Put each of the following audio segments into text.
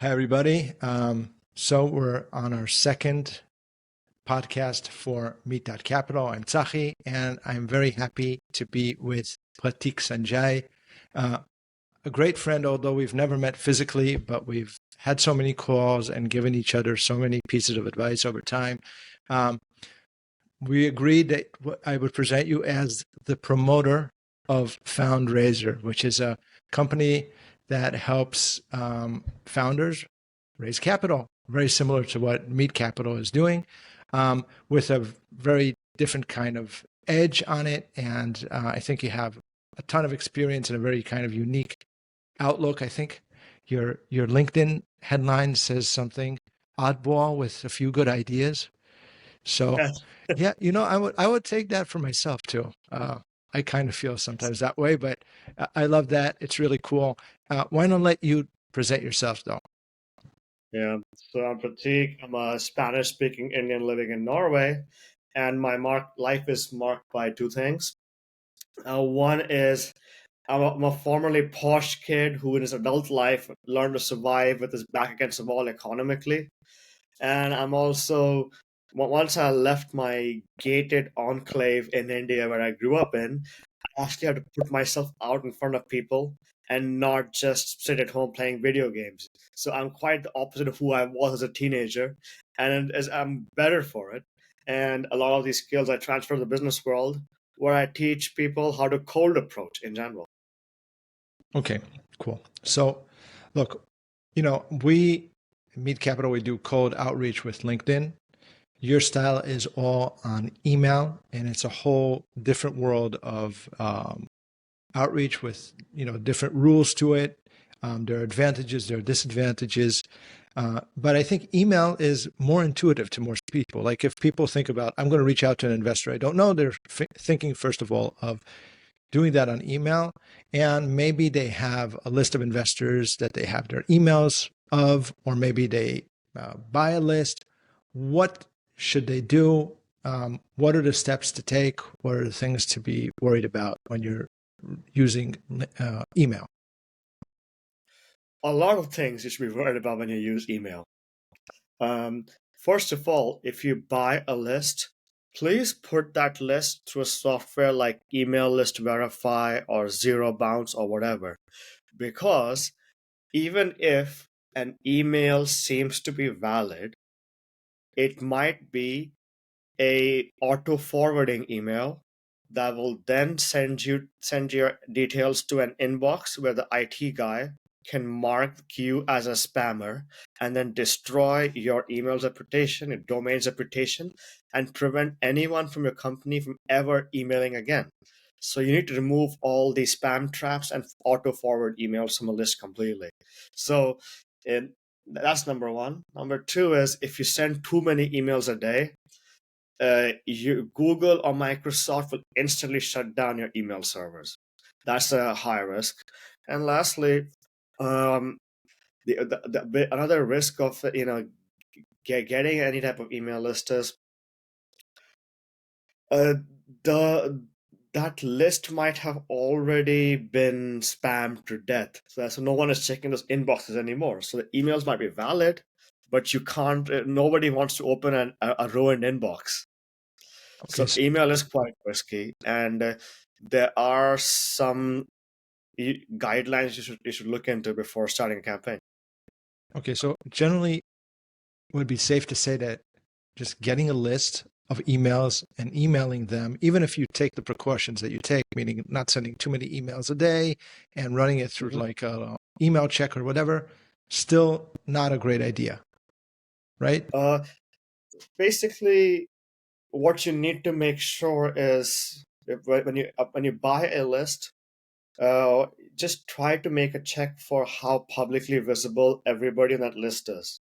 Hi, everybody. So we're on our second podcast for Meet.Capital. I'm Tsachi, and I'm very happy to be with Prateek Sanjay, uh, a great friend, although we've never met physically, but we've had so many calls and given each other so many pieces of advice over time. Um, we agreed that I would present you as the promoter of Foundraiser, which is a company that helps founders raise capital, very similar to what Meet.Capital is doing, with a very different kind of edge on it. And I think you have a ton of experience and a very kind of unique outlook. I think your LinkedIn headline says something oddball with a few good ideas. So, Yes. yeah, I would take that for myself too. I kind of feel sometimes that way, but I love that. It's really cool. Why don't let you present yourself though? Yeah. So I'm Prateek. I'm a Spanish-speaking Indian living in Norway, and my life is marked by two things. One is I'm a formerly posh kid who, in his adult life, learned to survive with his back against the wall economically, and I'm also once I left my gated enclave in India where I grew up in, actually had to put myself out in front of people and not just sit at home playing video games. So I'm quite the opposite of who I was as a teenager, and as I'm better for it. And a lot of these skills I transfer to the business world, where I teach people how to cold approach in general. Okay, cool. So, look, we Meet.Capital, we do cold outreach with LinkedIn. Your style is all on email, and it's a whole different world of outreach with different rules to it. There are advantages, there are disadvantages, but I think email is more intuitive to most people. Like if people think about, I'm going to reach out to an investor I don't know, they're thinking first of all of doing that on email, and maybe they have a list of investors that they have their emails of, or maybe they buy a list. What should they do? What are the steps to take? What are the things to be worried about when you're using email? A lot of things you should be worried about when you use email. Um, First of all, if you buy a list, please put that list through a software like Email List Verify or Zero Bounce or whatever. Because even if an email seems to be valid, it might be a auto forwarding email that will then send your details to an inbox where the IT guy can mark you as a spammer and then destroy your email's reputation, your domain's reputation, and prevent anyone from your company from ever emailing again. So you need to remove all the spam traps and auto forward emails from a list completely. So it, that's number one. Number two is if you send too many emails a day, Google or Microsoft will instantly shut down your email servers. That's a high risk. And lastly, um, another risk of getting any type of email list is uh, the that list might have already been spammed to death. So no one is checking those inboxes anymore. So the emails might be valid, but you can't. Nobody wants to open a ruined inbox. Okay, So email is quite risky, and there are some guidelines you should look into before starting a campaign. so generally, it would be safe to say that just getting a list of emails and emailing them, even if you take the precautions that you take, meaning not sending too many emails a day and running it through Mhm. like a email check or whatever, still not a great idea, right? Uh, Basically, what you need to make sure is when you buy a list, uh, just try to make a check for how publicly visible everybody in that list is.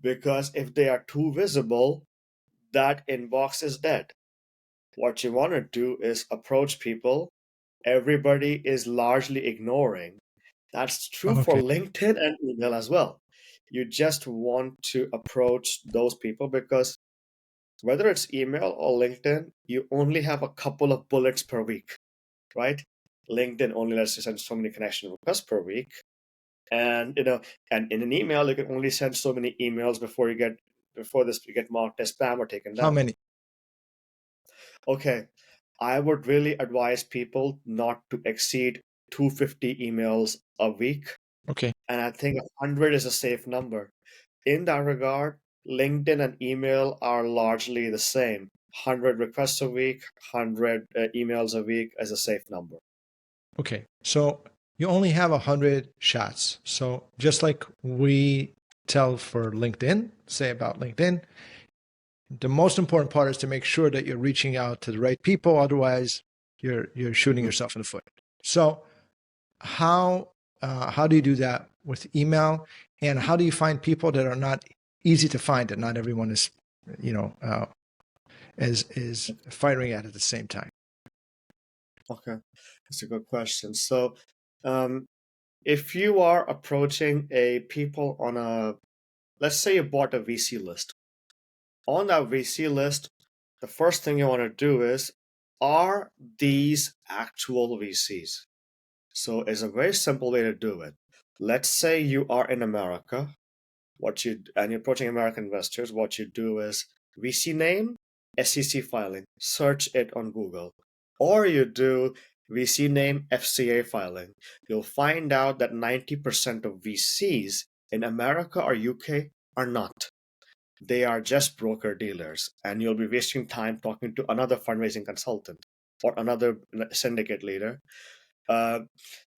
Because if they are too visible, that inbox is dead. What you want to do is approach people everybody is largely ignoring. That's true for Okay. LinkedIn and email as well. You just want to approach those people because whether it's email or LinkedIn, you only have a couple of bullets per week, right? LinkedIn only lets you send so many connection requests per week. And and in an email, you can only send so many emails before this you get marked as spam or taken How down. many? Okay, I would really advise people not to exceed 250 emails a week, Okay. and I think 100 is a safe number. In that regard, LinkedIn and email are largely the same. 100 requests a week, 100 emails a week is a safe number. Okay. So you only have 100 shots. So just like we tell for LinkedIn, say about LinkedIn, the most important part is to make sure that you're reaching out to the right people. Otherwise, you're shooting Mhm. yourself in the foot. So how do you do that with email, and how do you find people that are not easy to find, that not everyone is, you know, is firing at the same time? Okay, that's a good question. So, um, if you are approaching a people on let's say you bought a VC list. On that VC list, the first thing you want to do is, are these actual VCs? So it's a very simple way to do it. Let's say you are in America, and you're approaching American investors. What you do is VC name, SEC filing, search it on Google, or you do VC name, FCA filing. You'll find out that 90% of VCs in America or UK are not. They are just broker dealers, and you'll be wasting time talking to another fundraising consultant or another syndicate leader. Uh,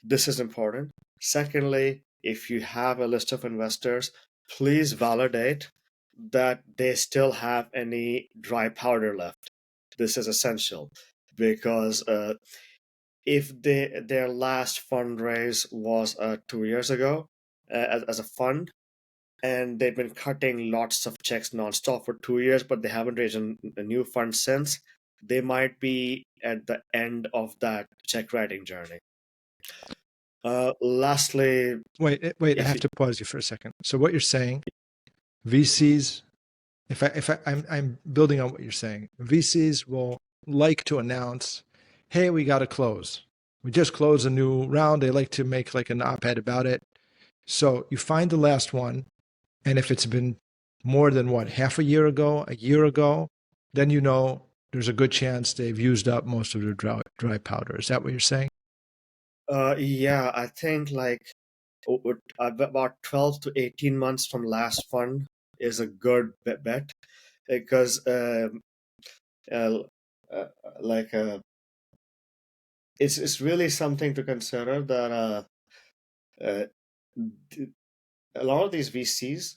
this is important. Secondly, if you have a list of investors, please validate that they still have any dry powder left. This is essential because if their last fundraise was 2 years ago as a fund, and they've been cutting lots of checks nonstop for 2 years, but they haven't raised a new fund since, they might be at the end of that check writing journey. Lastly, Wait, I if have you, to pause you for a second. So what you're saying, VCs, I'm building on what you're saying, VCs will like to announce, hey, we got to close. We just closed a new round. They like to make like an op-ed about it. So you find the last one, and if it's been more than what, half a year ago, then you know there's a good chance they've used up most of their dry powder. Is that what you're saying? yeah, I think like about 12 to 18 months from last fund is a good bet because uh, uh, like it's really something to consider that uh, a lot of these VCs,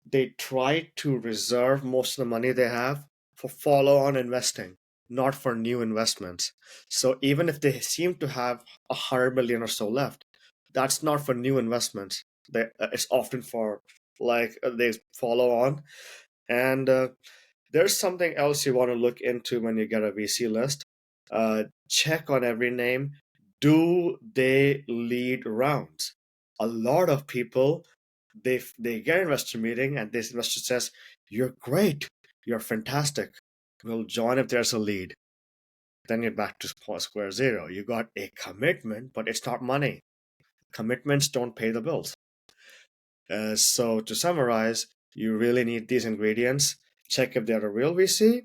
they try to reserve most of the money they have for follow-on investing, not for new investments. So even if they seem to have 100 million or so left, that's not for new investments. It's often for they follow on. And there's something else you want to look into when you get a VC list. Check on every name. Do they lead rounds? A lot of people, they get an investor meeting and this investor says, "You're great, you're fantastic. We'll join if there's a lead." Then you're back to square zero. You got a commitment, but it's not money. Commitments don't pay the bills. So to summarize, you really need these ingredients. Check if they're a real VC.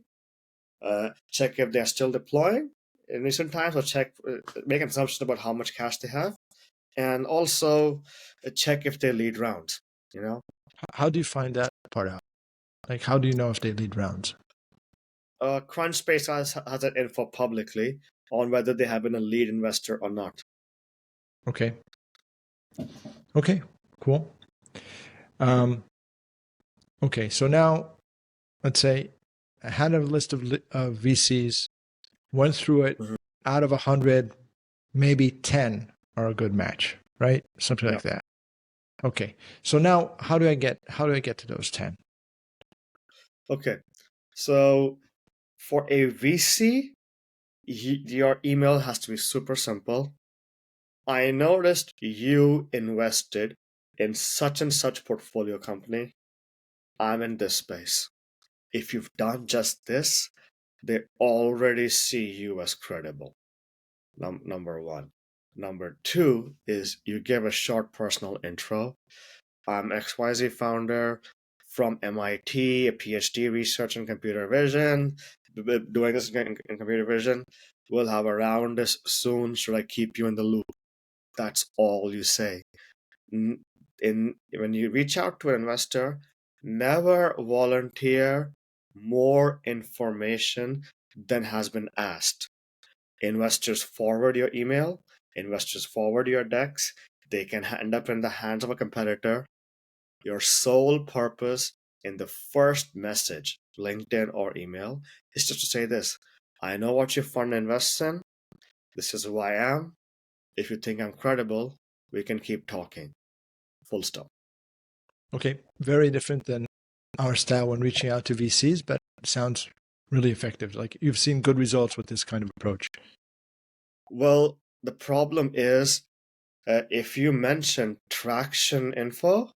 Check if they're still deploying in recent times, or make an assumption about how much cash they have, and also check if they lead rounds. You know, How do you find that part out? Like, how do you know if they lead rounds? Crunchbase has that info publicly on whether they have been a lead investor or not. Okay. Okay. Cool. Um, okay. So now, let's say I had a list of VCs, went through it. Mhm. Out of 100, maybe 10 are a good match, right? Something Yeah. like that. Okay. So now, how do I get to those 10? Okay. So for a VC, your email has to be super simple. I noticed you invested in such and such portfolio company. I'm in this space. If you've done just this, they already see you as credible. Number one. Number two is you give a short personal intro. I'm XYZ founder from MIT, a PhD research in computer vision, doing this in computer vision. We'll have a round this soon. Should I keep you in the loop? That's all you say. When you reach out to an investor, never volunteer more information than has been asked. Investors forward your email, investors forward your decks, they can end up in the hands of a competitor. Your sole purpose in the first message, LinkedIn or email, is just to say this: I know what your fund invests in. This is who I am. If you think I'm credible, we can keep talking. Full stop. Okay, very different than our style when reaching out to VCs, but it sounds really effective. Like you've seen good results with this kind of approach. Well, the problem is if you mention traction info,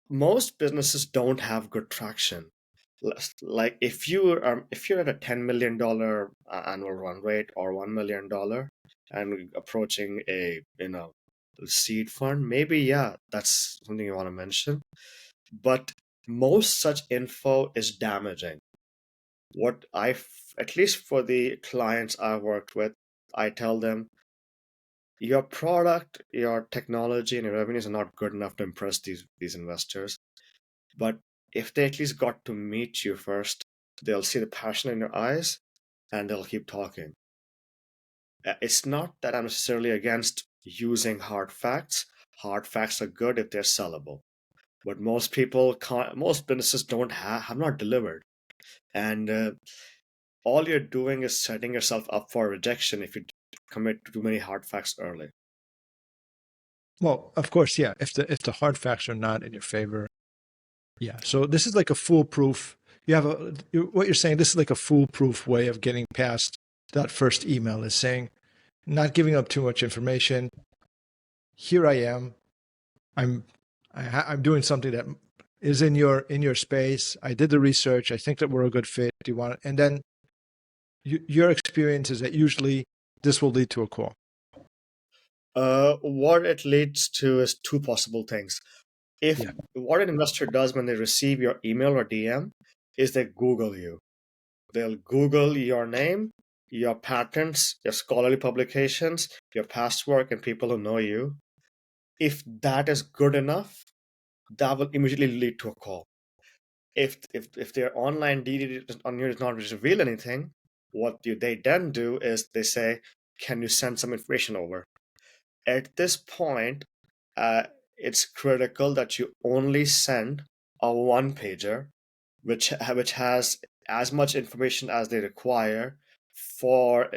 most businesses don't have good traction. Like if you're at a $10 million annual run rate or $1 million and approaching a seed fund, maybe yeah, that's something you want to mention. But most such info is damaging. What at least for the clients I worked with, I tell them your product, your technology, and your revenues are not good enough to impress these investors. But if they at least got to meet you first, they'll see the passion in your eyes and they'll keep talking. It's not that I'm necessarily against using hard facts. Hard facts are good if they're sellable. But most people can't, most businesses don't have not delivered. And all you're doing is setting yourself up for rejection if you commit to too many hard facts early. Well, of course, yeah. If the hard facts are not in your favor, yeah. So this is like a foolproof. What you're saying. This is like a foolproof way of getting past that first email. Is saying, not giving up too much information. Here I am. I'm doing something that is in your space. I did the research. I think that we're a good fit. Do you want it? And then your experience is that usually this will lead to a call. What it leads to is two possible things. If Yeah. what an investor does when they receive your email or DM is they Google you. They'll Google your name, your patents, your scholarly publications, your past work, and people who know you. If that is good enough, that will immediately lead to a call. If their online DD on you does not reveal anything, they then do is they say, "Can you send some information over?" At this point, it's critical that you only send a one pager, which has as much information as they require for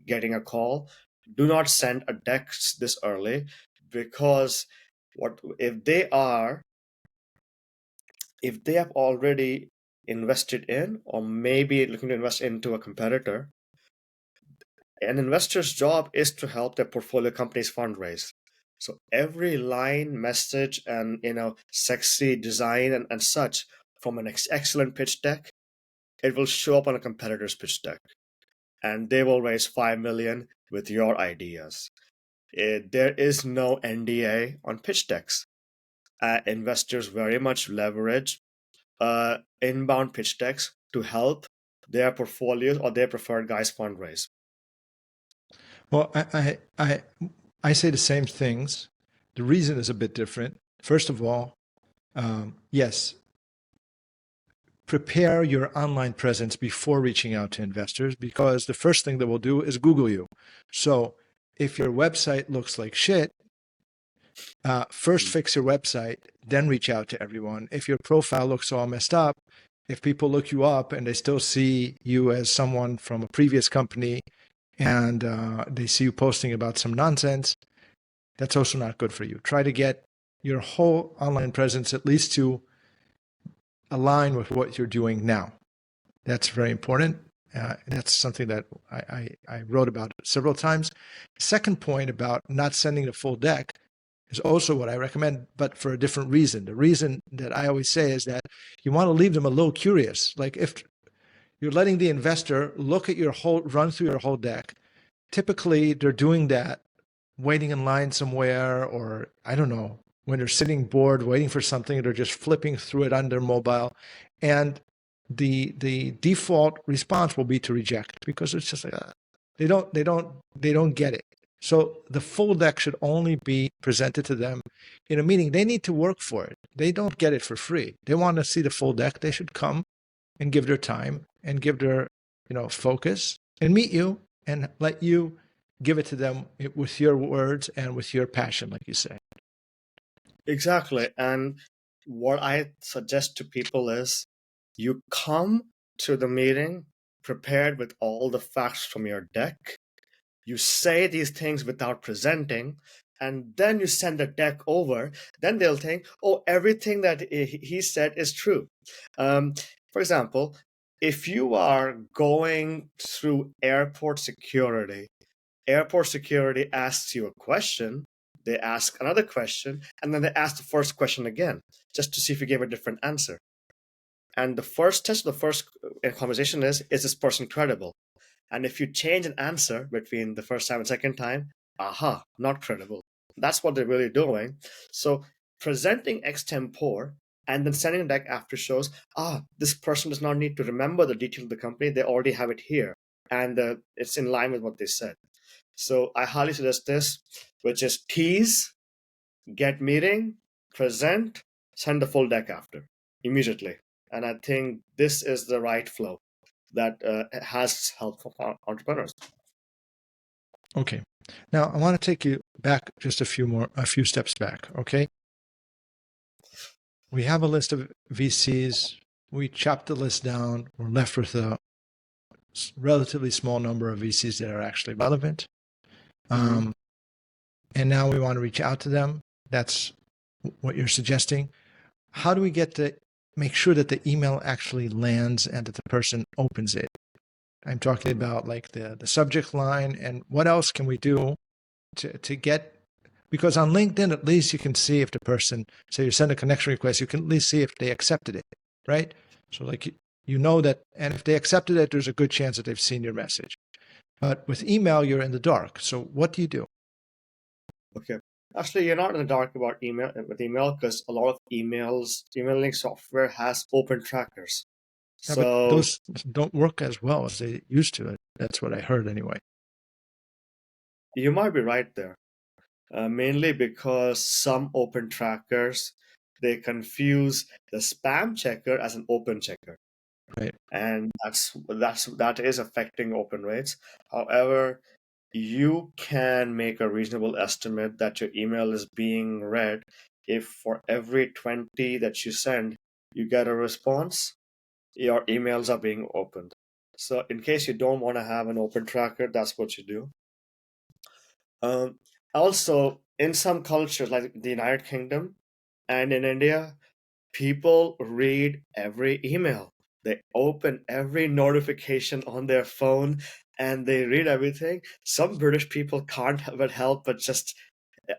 getting a call. Do not send a deck this early, because what if they have already invested in or maybe looking to invest into a competitor, an investor's job is to help their portfolio companies fundraise. So every line, message, and sexy design and such from an excellent pitch deck, it will show up on a competitor's pitch deck, and they will raise 5 million with your ideas. There is no NDA on pitch decks. Investors very much leverage inbound pitch decks to help their portfolios or their preferred guys fundraise. Well, I say the same things. The reason is a bit different. First of all, yes, prepare your online presence before reaching out to investors, because the first thing that we'll do is Google you. So if your website looks like shit, first fix your website, then reach out to everyone. If your profile looks all messed up, if people look you up and they still see you as someone from a previous company and they see you posting about some nonsense, that's also not good for you. Try to get your whole online presence at least to align with what you're doing now. That's very important. That's something that I wrote about several times. Second point about not sending the full deck is also what I recommend, but for a different reason. The reason that I always say is that you want to leave them a little curious. Like if you're letting the investor run through your whole deck, typically they're doing that waiting in line somewhere, or I don't know, when they're sitting bored waiting for something, they're just flipping through it on their mobile, and the default response will be to reject because it's just like they don't get it. So the full deck should only be presented to them in a meeting. They need to work for it. They don't get it for free. They want to see the full deck. They should come and give their time and give their focus and meet you and let you give it to them with your words and with your passion, like you say. Exactly. And what I suggest to people is you come to the meeting prepared with all the facts from your deck. You say these things without presenting, and then you send the deck over. Then they'll think, oh, everything that he said is true. For example, if you are going through airport security asks you a question, they ask another question, and then they ask the first question again, just to see if you gave a different answer. And the first test of the first conversation is this person credible? And if you change an answer between the first time and second time, aha, not credible. That's what they're really doing. So presenting extempore and then sending a deck after shows, this person does not need to remember the detail of the company. They already have it here. And it's in line with what they said. So I highly suggest this, which is tease, get meeting, present, send the full deck after immediately. And I think this is the right flow that has helped for entrepreneurs. Okay. Now I want to take you back just a few steps back. Okay. We have a list of VCs. We chopped the list down. We're left with a relatively small number of VCs that are actually relevant. And now we want to reach out to them. That's what you're suggesting. How do we get to make sure that the email actually lands and that the person opens it? I'm talking about like the subject line, and what else can we do to get, because on LinkedIn, at least you can see if the person, say you send a connection request, you can at least see if they accepted it, right? So like, you know that, and if they accepted it, there's a good chance that they've seen your message. But with email, you're in the dark. So what do you do? Okay. Actually, you're not in the dark about email with email because a lot of emailing software has open trackers. Yeah, but So those don't work as well as they used to. That's what I heard anyway. you might be right there. Mainly because some open trackers, they confuse the spam checker as an open checker. Right. And that is affecting open rates. However, you can make a reasonable estimate that your email is being read if for every 20 that you send, you get a response, your emails are being opened. So in case you don't want to have an open tracker, that's what you do. Also, in some cultures like the United Kingdom and in India, people read every email. They open every notification on their phone and they read everything. Some British people can't help but just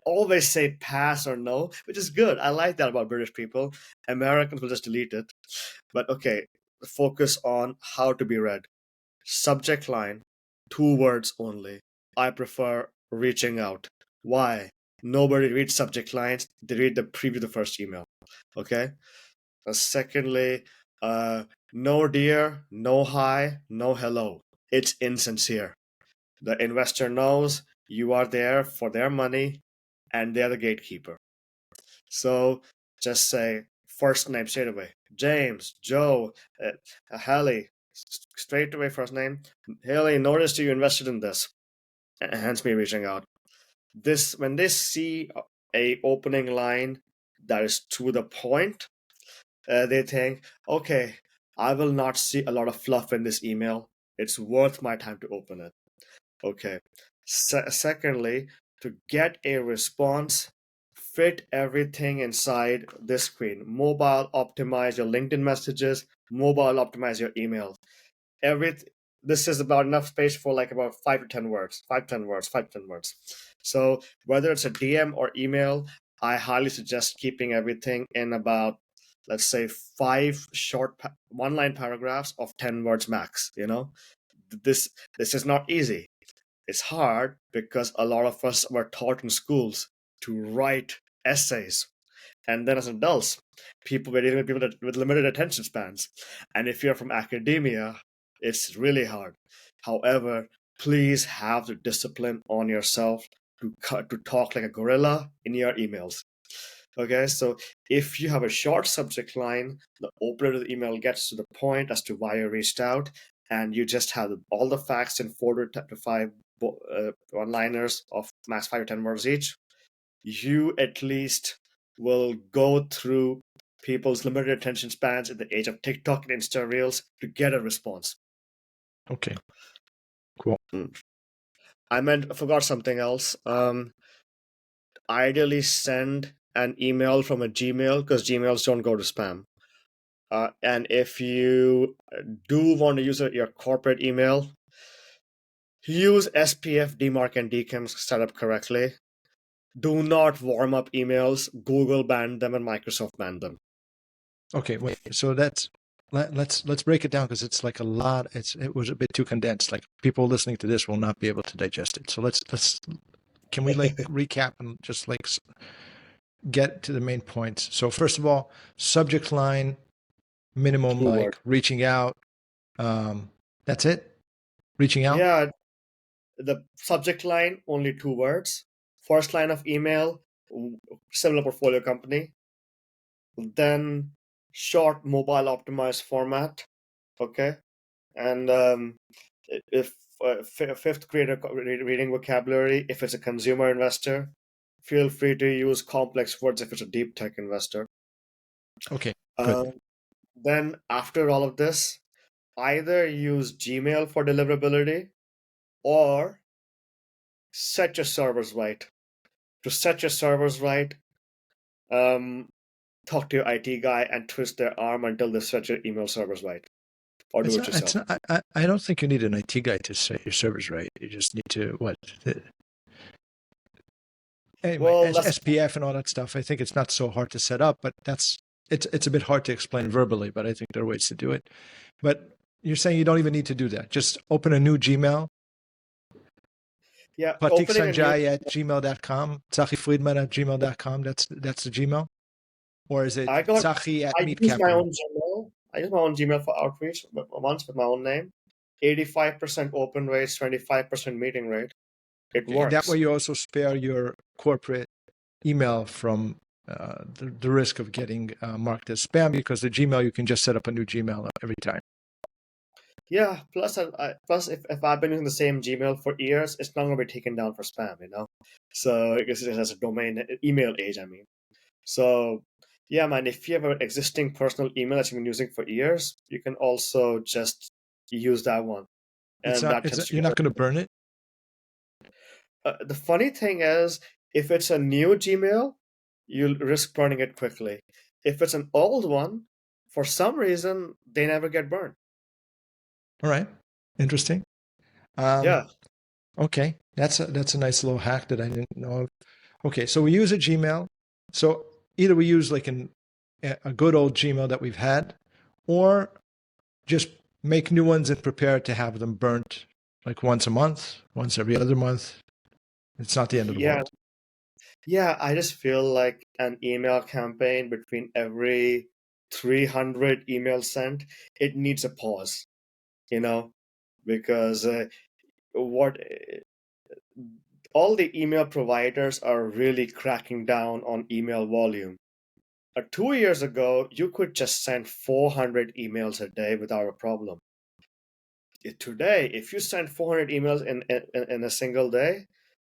always say pass or no, which is good. I like that about British people. Americans will just delete it. But okay, focus on how to be read. Subject line, 2 words only. I prefer reaching out. Why? Nobody reads subject lines. They read the preview of the first email. Okay. Secondly, no dear, no hi, no hello. It's insincere. The investor knows you are there for their money and they're the gatekeeper. So just say first name straight away. James, Joe, Hallie, straight away first name. Haley, noticed you invested in this. Hence me reaching out. When they see a opening line that is to the point, they think, okay, I will not see a lot of fluff in this email. It's worth my time to open it. Okay. Secondly, to get a response, fit everything inside this screen. Mobile optimize your LinkedIn messages, mobile optimize your email. This is about enough space for like about 5 to 10 words, 5 to 10 words. So whether it's a DM or email, I highly suggest keeping everything in about, let's say, 5 short one-line paragraphs of 10 words max. This is not easy. It's hard because a lot of us were taught in schools to write essays. And then as adults, we're dealing with people with limited attention spans. And if you're from academia, it's really hard. However, please have the discipline on yourself to talk like a gorilla in your emails. Okay, so if you have a short subject line, the opener of the email gets to the point as to why you reached out, and you just have all the facts in 4 to 5 one-liners of max 5 to 10 words each, you at least will go through people's limited attention spans in the age of TikTok and Insta Reels to get a response. Okay. Cool. I forgot something else. Ideally send an email from a Gmail because Gmails don't go to spam. And if you do want to use your corporate email, use SPF, DMARC, and DKIM set up correctly. Do not warm up emails. Google banned them and Microsoft banned them. Okay, wait. So let's break it down because it's like a lot. It was a bit too condensed. Like people listening to this will not be able to digest it. So let's can we like recap and just like get to the main points? So first of all, subject line, minimum 2 like words. reaching out. That's it. Reaching out. Yeah, the subject line, only 2 words. First line of email, similar portfolio company. Then short mobile optimized format. Okay. And if fifth grade reading vocabulary, if it's a consumer investor, feel free to use complex words if it's a deep tech investor. Okay. Good. Then after all of this, either use Gmail for deliverability or set your servers right. To set your servers right, talk to your IT guy and twist their arm until they set your email servers right, or do It's it not. It's yourself. not. I don't think you need an IT guy to set your servers right. You just need to what. Anyway, Well, as that's SPF and all that stuff, I think it's not so hard to set up, but it's a bit hard to explain verbally, but I think there are ways to do it. But you're saying you don't even need to do that. Just open a new Gmail, yeah. Prateek Opening a new. Sanjay at gmail.com, Tzachi Friedman at gmail.com. That's the Gmail. Or is it I got. Tzachi at I use my Meet.Capital? own Gmail. I use my own Gmail for outreach once with my own name. 85% open rates, 25% meeting rate. It Okay. And that way works. you also spare your corporate email from the risk of getting marked as spam because the Gmail, you can just set up a new Gmail every time. Yeah. Plus, if I've been using the same Gmail for years, it's not going to be taken down for spam. So I guess it has a domain email age. I mean. So, yeah, man, if you have an existing personal email that you've been using for years, you can also just use that one. And that tends to You're get. not going to burn it. The funny thing is, if it's a new Gmail, you'll risk burning it quickly. If it's an old one, for some reason, they never get burned. All right. Interesting. Um, Yeah. okay. That's a nice little hack that I didn't know of. Okay. So we use a Gmail. So either we use like a good old Gmail that we've had, or just make new ones and prepare to have them burnt like once a month, once every other month. It's not the end of the Yeah. world. Yeah. I just feel like an email campaign between every 300 emails sent, it needs a pause, you know, because what all the email providers are really cracking down on email volume. 2 years ago, you could just send 400 emails a day without a problem. Today, if you send 400 emails in a single day,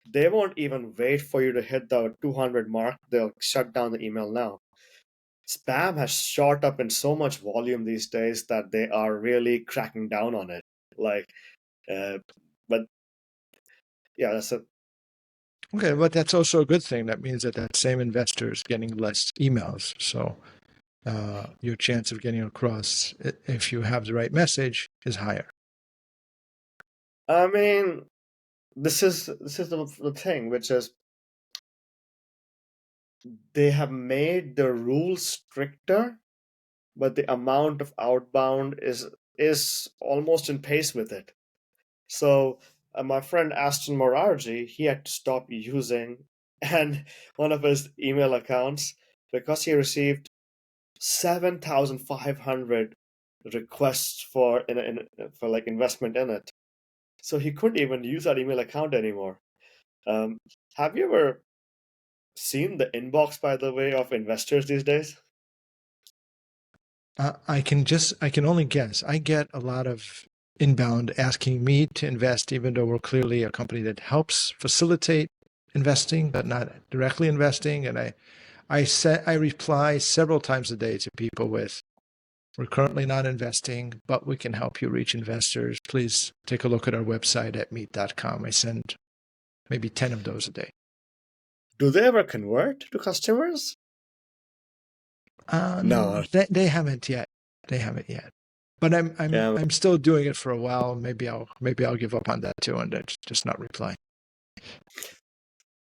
they won't even wait for you to hit the 200 mark. They'll shut down the email now. Spam has shot up in so much volume these days that they are really cracking down on it. Like, uh, but yeah, that's a. Okay, but that's also a good thing. That means that that same investor is getting less emails. So your chance of getting across, if you have the right message, is higher. I mean, this is the thing, which is they have made the rules stricter, but the amount of outbound is almost in pace with it. So my friend Aston Morarji, he had to stop using and one of his email accounts because he received 7,500 requests for like investment in it. So he couldn't even use that email account anymore. Um, have you ever seen the inbox, by the way, of investors these days? I can only guess. I get a lot of inbound asking me to invest, even though we're clearly a company that helps facilitate investing, but not directly investing. And I reply several times a day to people with, "We're currently not investing, but we can help you reach investors. Please take a look at our website at Meet.com." I send maybe 10 of those a day. Do they ever convert to customers? No. They haven't yet. They haven't yet. But Yeah, I'm still doing it for a while. Maybe I'll give up on that too and just not reply.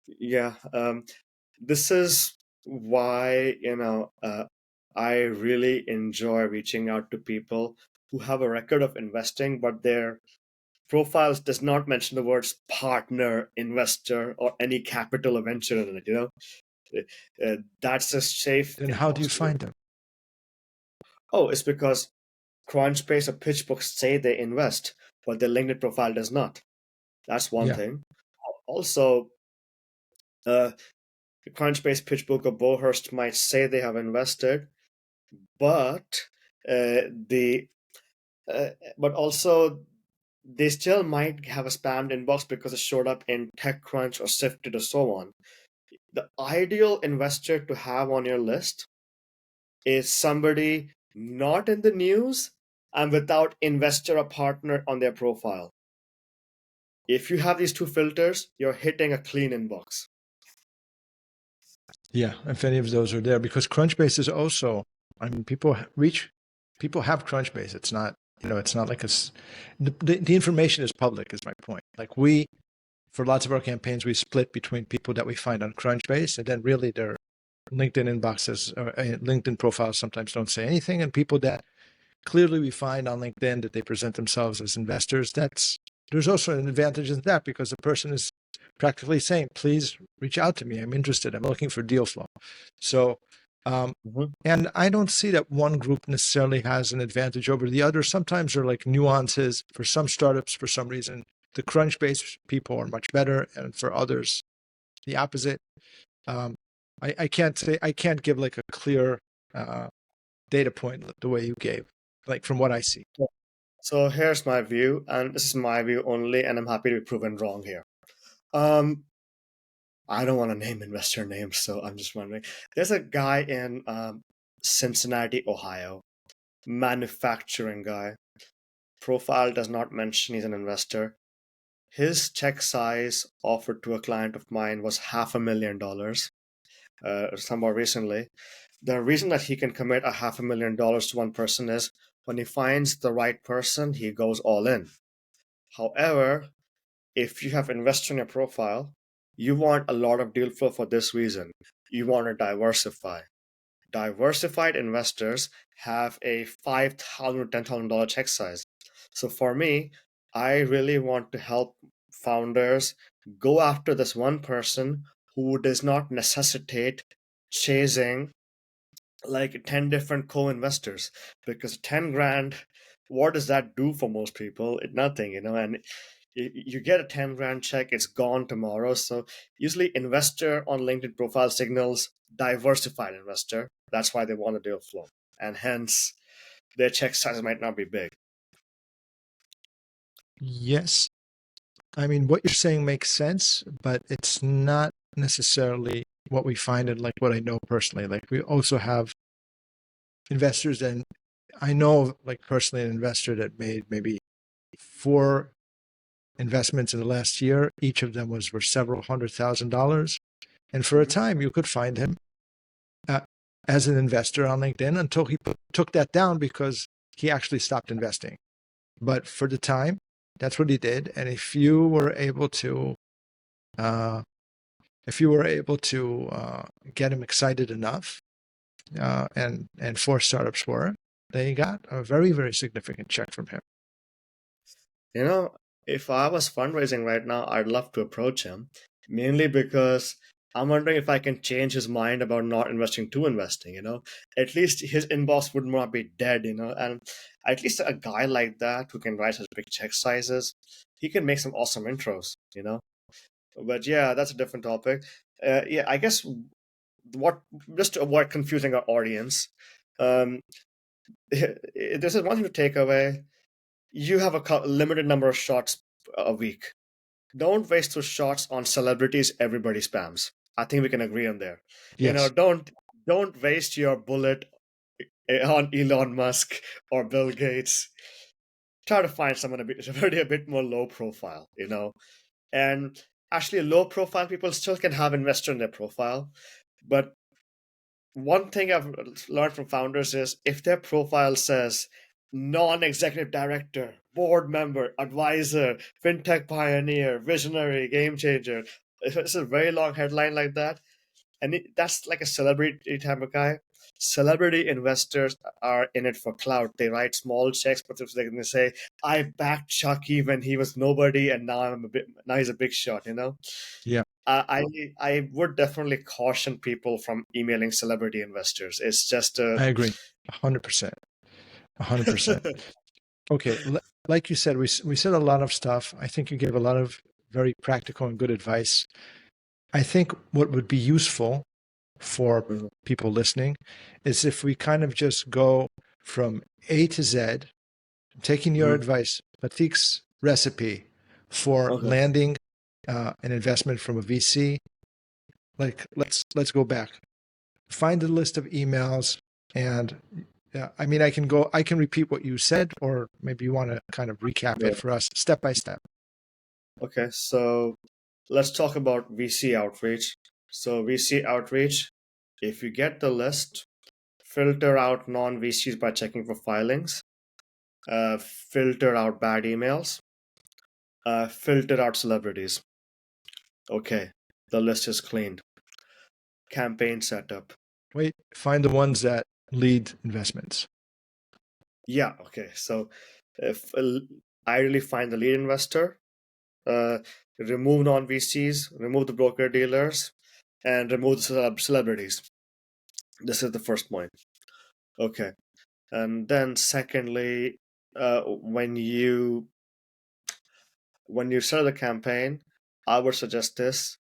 yeah. This is why, I really enjoy reaching out to people who have a record of investing, but their profiles does not mention the words partner, investor, or any capital or venture in it. That's a safe Then how do you inbox to do. find them? Oh, it's because Crunchbase or PitchBook say they invest, but their LinkedIn profile does not. That's one Yeah. thing. Also, uh, Crunchbase, PitchBook, or Bowhurst might say they have invested, but the but also they still might have a spammed inbox because it showed up in TechCrunch or Sifted or so on. The ideal investor to have on your list is somebody not in the news and without investor or partner on their profile. If you have these two filters, you're hitting a clean inbox. Yeah, if any of those are there, because Crunchbase is also, I mean, people have Crunchbase. It's not, it's not like the information is public, is my point. Like for lots of our campaigns, we split between people that we find on Crunchbase, and then really their LinkedIn inboxes or LinkedIn profiles sometimes don't say anything, and people that clearly we find on LinkedIn that they present themselves as investors. There's also an advantage in that because the person is practically saying, "Please reach out to me. I'm interested. I'm looking for deal flow." So, um, Mhm. and I don't see that one group necessarily has an advantage over the other. Sometimes there are like nuances for some startups. For some reason, the Crunchbase people are much better, and for others, the opposite. Um, I can't give like a clear uh, data point the way you gave, like from what I see. So here's my view, and this is my view only, and I'm happy to be proven wrong here. Um, I don't want to name investor names, so I'm just wondering. There's a guy in Cincinnati, Ohio, manufacturing guy. Profile does not mention he's an investor. His check size offered to a client of mine was $500,000, some more recently. The reason that he can commit a $500,000 to one person is when he finds the right person, he goes all in. However, if you have invested in your profile, you want a lot of deal flow for this reason. You want to diversify. Diversified investors have a $5,000 $10,000 check size. So for me, I really want to help founders go after this one person who does not necessitate chasing like 10 different co-investors, because 10 grand, what does that do for most people? Nothing, and you get a 10 grand check, it's gone tomorrow. So usually investor on LinkedIn profile signals diversified investor. That's why they want a deal flow, and hence their check size might not be big. Yes, I mean what you're saying makes sense, but it's not necessarily what we find in like what I know personally. Like we also have investors, and I know like personally an investor that made maybe 4 investments in the last year. Each of them were several $100,000, and for a Mhm. time you could find him uh, as an investor on LinkedIn until he took that down because he actually stopped investing. But for the time, that's what he did. And uh, if you were able to get him excited enough, and 4 startups were, they got a very very significant check from him. You know, If I was fundraising right now, I'd love to approach him, mainly because I'm wondering if I can change his mind about not investing to investing, you know? At least his inbox would not be dead, you know? And at least a guy like that who can write such big check sizes, he can make some awesome intros, you know? But yeah, that's a different topic. Yeah, I guess what just to avoid confusing our audience, um, this is one thing to take away. You have a limited number of shots a week. Don't waste those shots on celebrities everybody spams. I think we can agree on there. You know, Yes, don't waste your bullet on Elon Musk or Bill Gates. Try to find someone a bit more low profile, you know. And actually, low profile people still can have investor in their profile. But one thing I've learned from founders is if their profile says non-executive director, board member, advisor, fintech pioneer, visionary, game changer, if it's a very long headline like that, and that's like a celebrity type of guy. Celebrity investors are in it for clout. They write small checks, but if they're going to say, "I backed Chucky when he was nobody, and now he's a big shot," you know. yeah, I would definitely caution people from emailing celebrity investors. It's just a I agree, 100%, 100%. Okay, like you said, we said a lot of stuff. I think you gave a lot of very practical and good advice. I think what would be useful for Mhm. people listening is if we kind of just go from A to Z, taking your Mhm. advice, Pratik's recipe for Okay. landing an investment from a VC. Like let's go back. Find a list of emails, and I mean I can repeat what you said, or maybe you want to kind of recap Yeah. it for us step by step. Okay. So let's talk about VC outreach. So VC outreach, if you get the list, filter out non-VCs by checking for filings. Filter out bad emails. Filter out celebrities. Okay. The list is cleaned. Campaign setup. Wait, find the ones that lead investments. Yeah. Okay. So if I really find the lead investor, uh, remove non VCs, remove the broker dealers, and remove the celebrities. This is the first point. Okay, and then secondly, when you start the campaign, I would suggest this: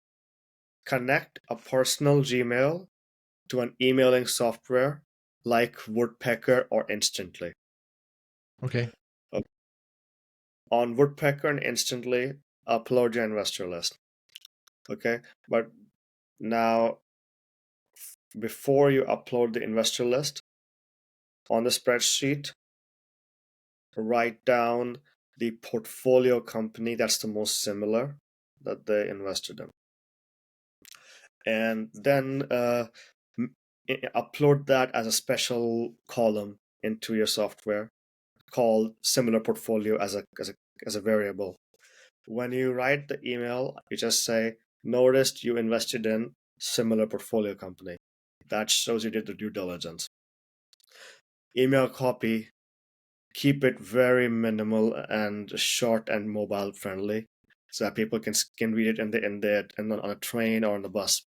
connect a personal Gmail to an emailing software like Woodpecker or Instantly. Okay. On Woodpecker and Instantly, upload your investor list. Okay, but now before you upload the investor list on the spreadsheet, write down the portfolio company that's the most similar that they invested in, and then upload that as a special column into your software called similar portfolio as a variable. When you write the email, you just say, "Noticed you invested in similar portfolio company." That shows you did the due diligence. Email copy, keep it very minimal and short and mobile friendly so that people can read it on a train or on the bus.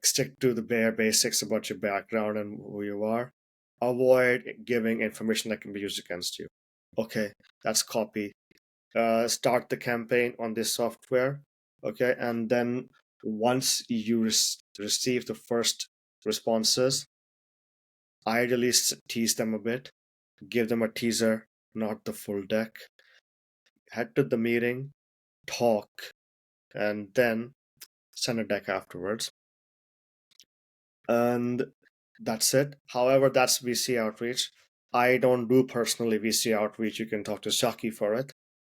Stick to the bare basics about your background and who you are. Avoid giving information that can be used against you. Okay, that's copy. Start the campaign on this software. Okay, and then once you receive the first responses, ideally tease them a bit, give them a teaser, not the full deck. Head to the meeting, talk, and then send a deck afterwards. And that's it. However, that's VC outreach. I don't do personally VC outreach. You can talk to Shaki for it.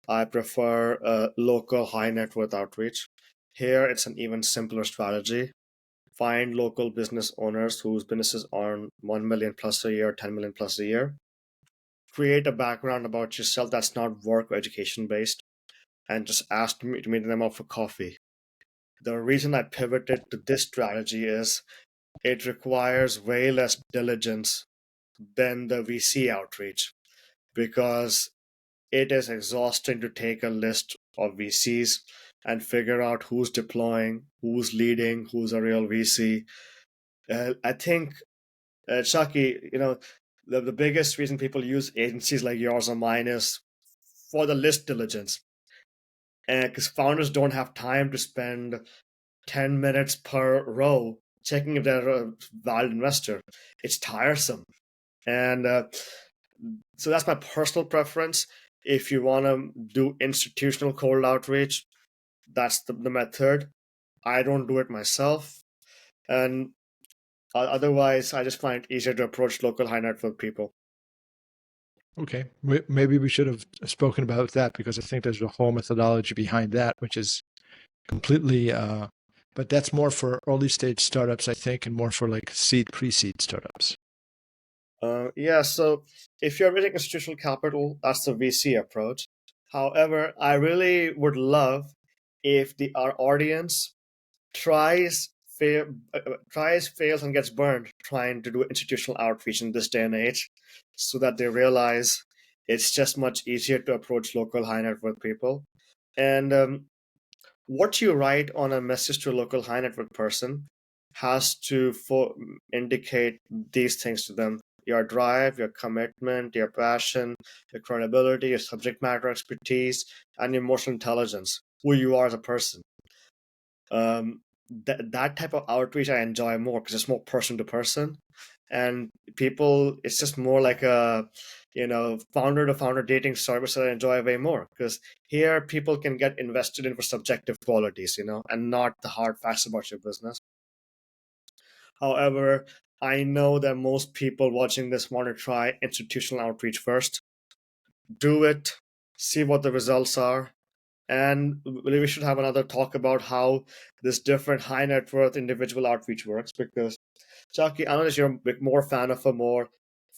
I prefer local high net worth outreach. Here, it's an even simpler strategy. Find local business owners whose businesses earn 1 million plus a year, 10 million plus a year. Create a background about yourself that's not work or education based, and just ask me to meet them up for coffee. The reason I pivoted to this strategy is it requires way less diligence than the VC outreach because it is exhausting to take a list of VCs and figure out who's deploying, who's leading, who's a real VC. I think, Chucky, the biggest reason people use agencies like yours or mine is for the list diligence. And because founders don't have time to spend 10 minutes per row checking if they're a valid investor. It's tiresome. And so that's my personal preference. If you want to do institutional cold outreach, that's the method. I don't do it myself. And otherwise, I just find it easier to approach local high net worth people. Okay, maybe we should have spoken about that because I think there's a whole methodology behind that, which is completely, but that's more for early stage startups, I think, and more for like seed, pre-seed startups. Yeah, so if you're raising institutional capital, that's the VC approach. However, I really would love if our audience tries, fails, and gets burned trying to do institutional outreach in this day and age, so that they realize it's just much easier to approach local high net worth people. And what you write on a message to a local high net worth person has to indicate these things to them: your drive, your commitment, your passion, your credibility, your subject matter expertise, and emotional intelligence, who you are as a person. That type of outreach I enjoy more because it's more person to person, and people, it's just more like a founder to founder dating service that I enjoy way more, because here people can get invested in for subjective qualities, and not the hard facts about your business. However, I know that most people watching this want to try institutional outreach first. Do it, see what the results are, and we should have another talk about how this different high net worth individual outreach works, because Chucky, I know that you're a bit more fan of a more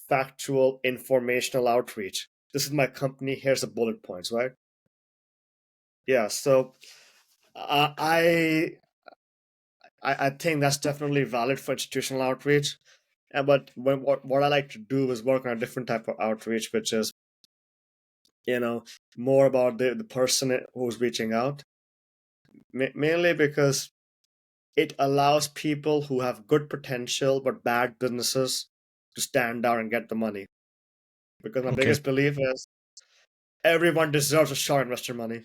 factual, informational outreach. This is my company. Here's the bullet points, right? Yeah. So uh, I I think that's definitely valid for institutional outreach. But what I like to do is work on a different type of outreach, which is you know more about the person who's reaching out, mainly because it allows people who have good potential but bad businesses to stand out and get the money. Because my Okay. biggest belief is everyone deserves a shot investor money.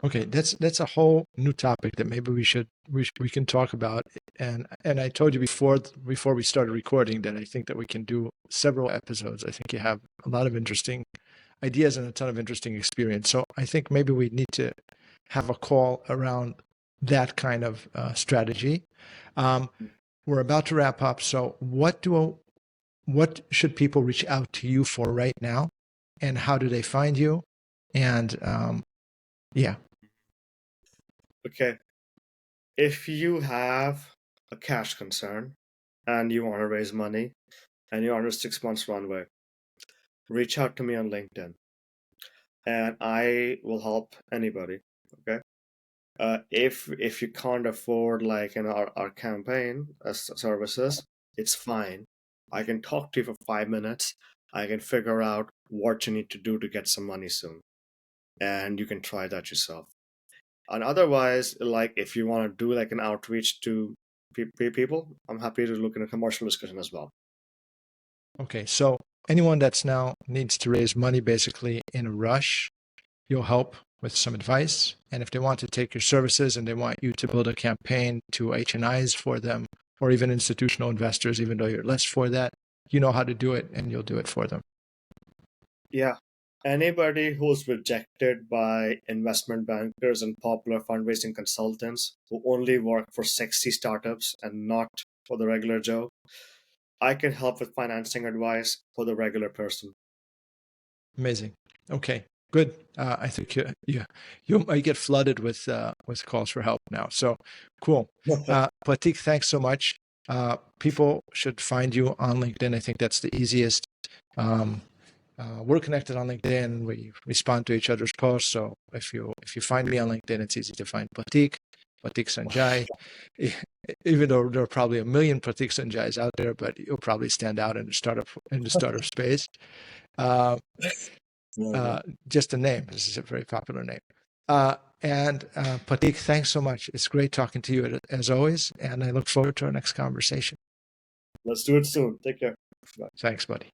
Okay, that's a whole new topic that maybe we can talk about. And I told you before we started recording that I think that we can do several episodes. I think you have a lot of interesting ideas and a ton of interesting experience. So I think maybe we need to have a call around that kind of strategy. Um, we're about to wrap up. So what should people reach out to you for right now, and how do they find you? And yeah. Okay, if you have a cash concern and you want to raise money and you're under 6 months runway, reach out to me on LinkedIn and I will help anybody. Okay. If you can't afford like our campaign services, it's fine. I can talk to you for 5 minutes. I can figure out what you need to do to get some money soon, and you can try that yourself. And otherwise, like if you want to do like an outreach to people, I'm happy to look in a commercial discussion as well. Okay, so anyone that's now needs to raise money basically in a rush, you'll help with some advice. And if they want to take your services and they want you to build a campaign to HNIs for them, or even institutional investors, even though you're less for that, you know how to do it and you'll do it for them. Yeah. Anybody who's rejected by investment bankers and popular fundraising consultants who only work for sexy startups and not for the regular Joe, I can help with financing advice for the regular person. Amazing. Okay, good. I think you might get flooded with calls for help now. So cool. Prateek, thanks so much. People should find you on LinkedIn. I think that's the easiest. Um, we're connected on LinkedIn. We respond to each other's posts. So if you find me on LinkedIn, it's easy to find Prateek Sanjay. Even though there are probably a million Prateek Sanjays out there, but you'll probably stand out in the startup space. Uh, Just a name. This is a very popular name. And Prateek, thanks so much. It's great talking to you as always, and I look forward to our next conversation. Let's do it soon. Take care. Bye. Thanks, buddy.